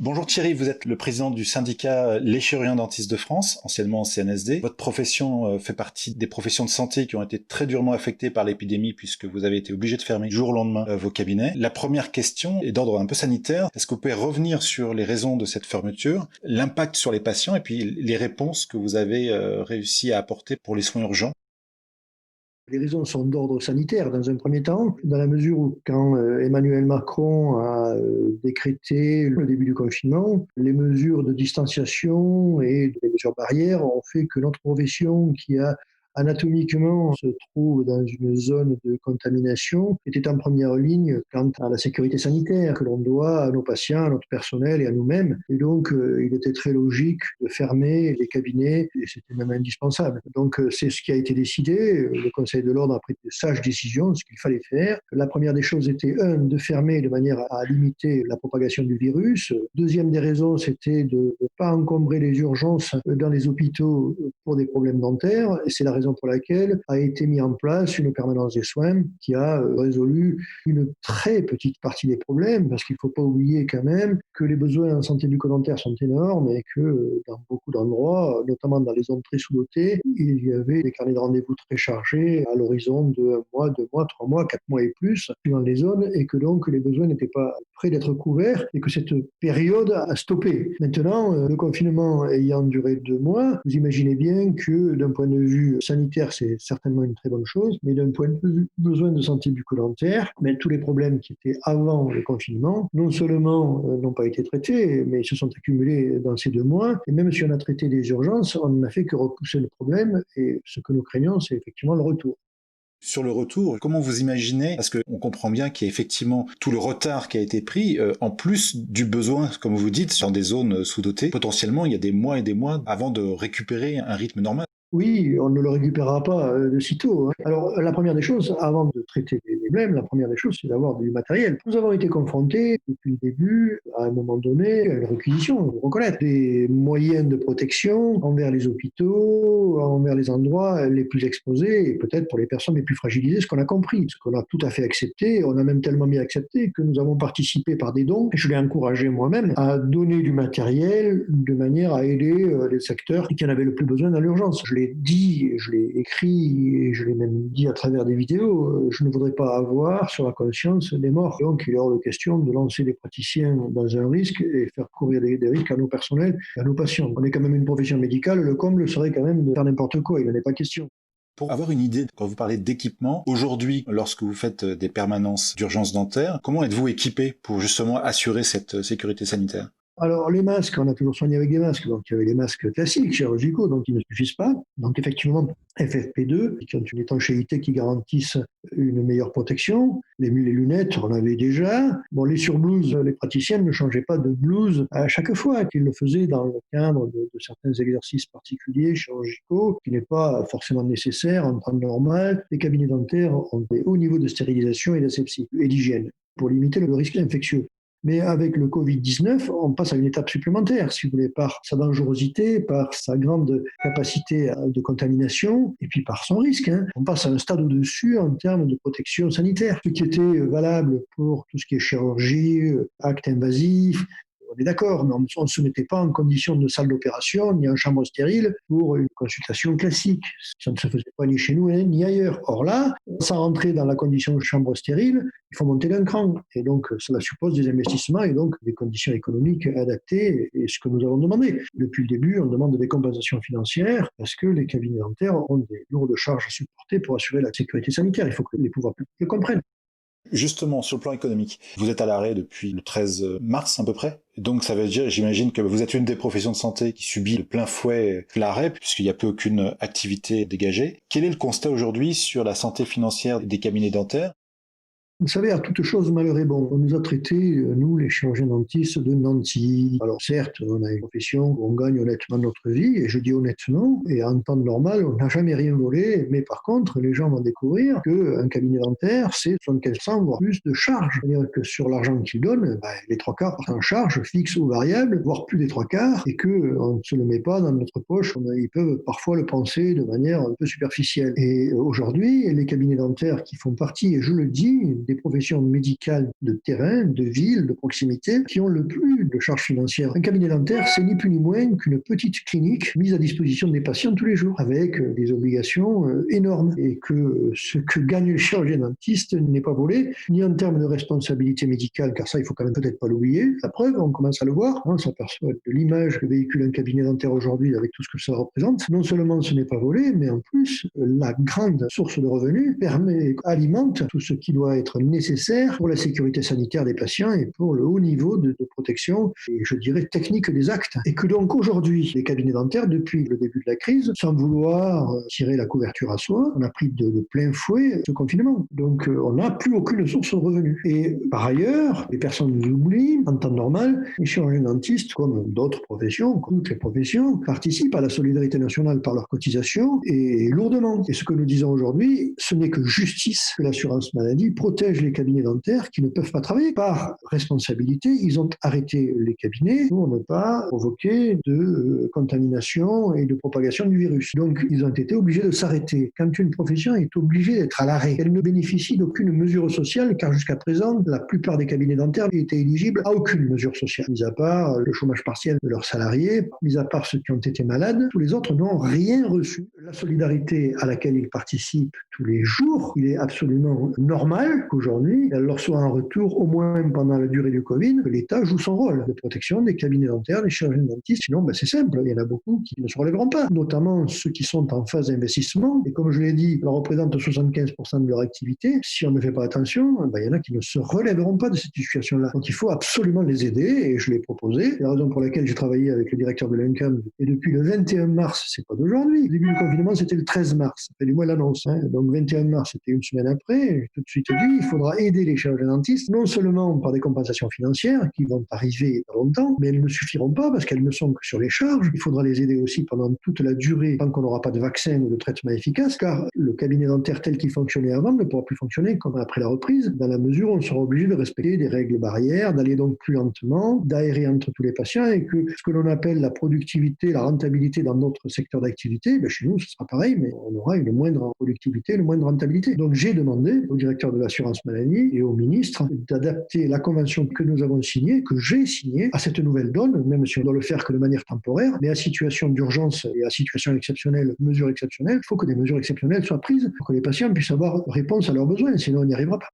Bonjour Thierry, vous êtes le président du syndicat Les Chirurgiens Dentistes de France, anciennement CNSD. Votre profession fait partie des professions de santé qui ont été très durement affectées par l'épidémie puisque vous avez été obligé de fermer du jour au lendemain vos cabinets. La première question est d'ordre un peu sanitaire. Est-ce que vous pouvez revenir sur les raisons de cette fermeture, l'impact sur les patients et puis les réponses que vous avez réussi à apporter pour les soins urgents? Les raisons sont d'ordre sanitaire dans un premier temps, dans la mesure où quand Emmanuel Macron a décrété le début du confinement, les mesures de distanciation et les mesures barrières ont fait que notre profession qui a anatomiquement se trouve dans une zone de contamination était en première ligne quant à la sécurité sanitaire que l'on doit à nos patients, à notre personnel et à nous-mêmes. Et donc, il était très logique de fermer les cabinets et c'était même indispensable. Donc, c'est ce qui a été décidé. Le Conseil de l'ordre a pris de sages décisions, ce qu'il fallait faire. La première des choses était, de fermer de manière à limiter la propagation du virus. Deuxième des raisons, c'était de ne pas encombrer les urgences dans les hôpitaux pour des problèmes dentaires. Et c'est la raison pour laquelle a été mis en place une permanence des soins qui a résolu une très petite partie des problèmes, parce qu'il ne faut pas oublier quand même que les besoins en santé bucco-dentaire sont énormes et que dans beaucoup d'endroits, notamment dans les zones très sous-dotées, il y avait des carnets de rendez-vous très chargés à l'horizon de 1 mois, 2 mois, 3 mois, 4 mois et plus, suivant les zones, et que donc les besoins n'étaient pas prêts d'être couverts et que cette période a stoppé. Maintenant, le confinement ayant duré 2 mois, vous imaginez bien que d'un point de vue sanitaire, c'est certainement une très bonne chose, mais d'un point de vue besoin de santé bucco-dentaire, mais tous les problèmes qui étaient avant le confinement, non seulement n'ont pas été traités, mais ils se sont accumulés dans ces 2 mois. Et même si on a traité des urgences, on n'a fait que repousser le problème. Et ce que nous craignons, c'est effectivement le retour. Sur le retour, comment vous imaginez, parce qu'on comprend bien qu'il y a effectivement tout le retard qui a été pris, en plus du besoin, comme vous dites, sur des zones sous-dotées, potentiellement il y a des mois et des mois avant de récupérer un rythme normal. Oui, on ne le récupérera pas de sitôt. Alors, la première des choses, avant de traiter les problèmes, la première des choses, c'est d'avoir du matériel. Nous avons été confrontés, depuis le début, à un moment donné, à une réquisition, il faut reconnaître, des moyens de protection envers les hôpitaux, envers les endroits les plus exposés, et peut-être pour les personnes les plus fragilisées, ce qu'on a compris, ce qu'on a tout à fait accepté. On a même tellement bien accepté que nous avons participé par des dons, et je l'ai encouragé moi-même, à donner du matériel de manière à aider les secteurs qui en avaient le plus besoin dans l'urgence. Je l'ai dit, je l'ai écrit et je l'ai même dit à travers des vidéos, je ne voudrais pas avoir sur la conscience des morts. Donc il est hors de question de lancer des praticiens dans un risque et faire courir des risques à nos personnels et à nos patients. On est quand même une profession médicale, le comble serait quand même de faire n'importe quoi, il n'en est pas question. Pour avoir une idée, quand vous parlez d'équipement, aujourd'hui, lorsque vous faites des permanences d'urgence dentaire, comment êtes-vous équipé pour justement assurer cette sécurité sanitaire? Alors, les masques, on a toujours soigné avec des masques. Donc, il y avait les masques classiques, chirurgicaux, donc ils ne suffisent pas. Donc, effectivement, FFP2, qui ont une étanchéité qui garantissent une meilleure protection. Les lunettes, on avait déjà. Bon, les surblouses, les praticiens ne changeaient pas de blouse à chaque fois qu'ils le faisaient dans le cadre de certains exercices particuliers, chirurgicaux, qui n'est pas forcément nécessaire en temps normal. Les cabinets dentaires ont des hauts niveaux de stérilisation et d'asepsie et d'hygiène pour limiter le risque infectieux. Mais avec le Covid-19, on passe à une étape supplémentaire, si vous voulez, par sa dangerosité, par sa grande capacité de contamination, et puis par son risque. On passe à un stade au-dessus en termes de protection sanitaire. Ce qui était valable pour tout ce qui est chirurgie, actes invasifs, on est d'accord, mais on ne se mettait pas en condition de salle d'opération ni en chambre stérile pour une consultation classique. Ça ne se faisait pas ni chez nous ni ailleurs. Or là, sans rentrer dans la condition de chambre stérile, il faut monter d'un cran. Et donc, cela suppose des investissements et donc des conditions économiques adaptées. Et ce que nous avons demandé. Depuis le début, on demande des compensations financières parce que les cabinets dentaires ont des lourdes charges à supporter pour assurer la sécurité sanitaire. Il faut que les pouvoirs publics le comprennent. Justement, sur le plan économique, vous êtes à l'arrêt depuis le 13 mars à peu près. Donc ça veut dire, j'imagine que vous êtes une des professions de santé qui subit le plein fouet l'arrêt, puisqu'il n'y a plus aucune activité dégagée. Quel est le constat aujourd'hui sur la santé financière des cabinets dentaires? Vous savez, à toute chose, malheur est bon. On nous a traités, nous, les chirurgiens dentistes, de nantis. Alors certes, on a une profession où on gagne honnêtement notre vie, et je dis honnêtement, et en temps normal, on n'a jamais rien volé, mais par contre, les gens vont découvrir qu'un cabinet dentaire, c'est 75%, voire plus de charges. C'est-à-dire que sur l'argent qu'ils donnent, les 3 quarts partent en charge, fixe ou variable, voire plus des 3 quarts, et qu'on ne se le met pas dans notre poche. Ils peuvent parfois le penser de manière un peu superficielle. Et aujourd'hui, les cabinets dentaires qui font partie, et je le dis, des des professions médicales de terrain, de ville, de proximité, qui ont le plus de charges financières. Un cabinet dentaire, c'est ni plus ni moins qu'une petite clinique mise à disposition des patients tous les jours, avec des obligations énormes. Et que ce que gagne le chirurgien dentiste n'est pas volé, ni en termes de responsabilité médicale, car ça, il faut quand même peut-être pas l'oublier. La preuve, on commence à le voir, on s'aperçoit de l'image que véhicule un cabinet dentaire aujourd'hui avec tout ce que ça représente. Non seulement ce n'est pas volé, mais en plus, la grande source de revenus alimente tout ce qui doit être nécessaire pour la sécurité sanitaire des patients et pour le haut niveau de protection et je dirais technique des actes. Et que donc aujourd'hui, les cabinets dentaires, depuis le début de la crise, sans vouloir tirer la couverture à soi, on a pris de plein fouet ce confinement. Donc on n'a plus aucune source de revenus. Et par ailleurs, les personnes nous oublient, en temps normal, les chirurgiens dentistes, comme d'autres professions, comme toutes les professions, participent à la solidarité nationale par leurs cotisations et lourdement. Et ce que nous disons aujourd'hui, ce n'est que justice que l'assurance maladie protège les cabinets dentaires qui ne peuvent pas travailler. Par responsabilité, ils ont arrêté les cabinets pour ne pas provoquer de contamination et de propagation du virus. Donc, ils ont été obligés de s'arrêter. Quand une profession est obligée d'être à l'arrêt, elle ne bénéficie d'aucune mesure sociale, car jusqu'à présent, la plupart des cabinets dentaires étaient éligibles à aucune mesure sociale, mis à part le chômage partiel de leurs salariés, mis à part ceux qui ont été malades, tous les autres n'ont rien reçu. La solidarité à laquelle ils participent tous les jours, il est absolument normal qu'aujourd'hui, elle leur soit en retour, au moins pendant la durée du Covid, que l'État joue son rôle de protection des cabinets dentaires, des chirurgiens dentistes. Sinon, c'est simple, il y en a beaucoup qui ne se relèveront pas, notamment ceux qui sont en phase d'investissement. Et comme je l'ai dit, ils représentent 75% de leur activité. Si on ne fait pas attention, il y en a qui ne se relèveront pas de cette situation-là. Donc il faut absolument les aider, et je l'ai proposé. C'est la raison pour laquelle j'ai travaillé avec le directeur de l'UNCAM, et depuis le 21 mars, c'est pas d'aujourd'hui. Le début du confinement, c'était le 13 mars, ça fait du moins l'annonce. Donc 21 mars, c'était une semaine après. J'ai tout de suite dit, il faudra aider les chirurgiens dentistes, non seulement par des compensations financières qui vont arriver dans longtemps, mais elles ne suffiront pas parce qu'elles ne sont que sur les charges. Il faudra les aider aussi pendant toute la durée, tant qu'on n'aura pas de vaccin ou de traitement efficace, car le cabinet dentaire tel qu'il fonctionnait avant ne pourra plus fonctionner comme après la reprise, dans la mesure où on sera obligé de respecter des règles barrières, d'aller donc plus lentement, d'aérer entre tous les patients, et que ce que l'on appelle la productivité, la rentabilité dans notre secteur d'activité, chez nous ce sera pareil, mais on aura une moindre productivité, une moindre rentabilité. Donc j'ai demandé au directeur de l'assurance maladie et au ministre d'adapter la convention que nous avons signée, que j'ai signée, à cette nouvelle donne, même si on doit le faire que de manière temporaire, mais à situation d'urgence et à situation exceptionnelle, mesures exceptionnelles, il faut que des mesures exceptionnelles soient prises pour que les patients puissent avoir réponse à leurs besoins, sinon on n'y arrivera pas.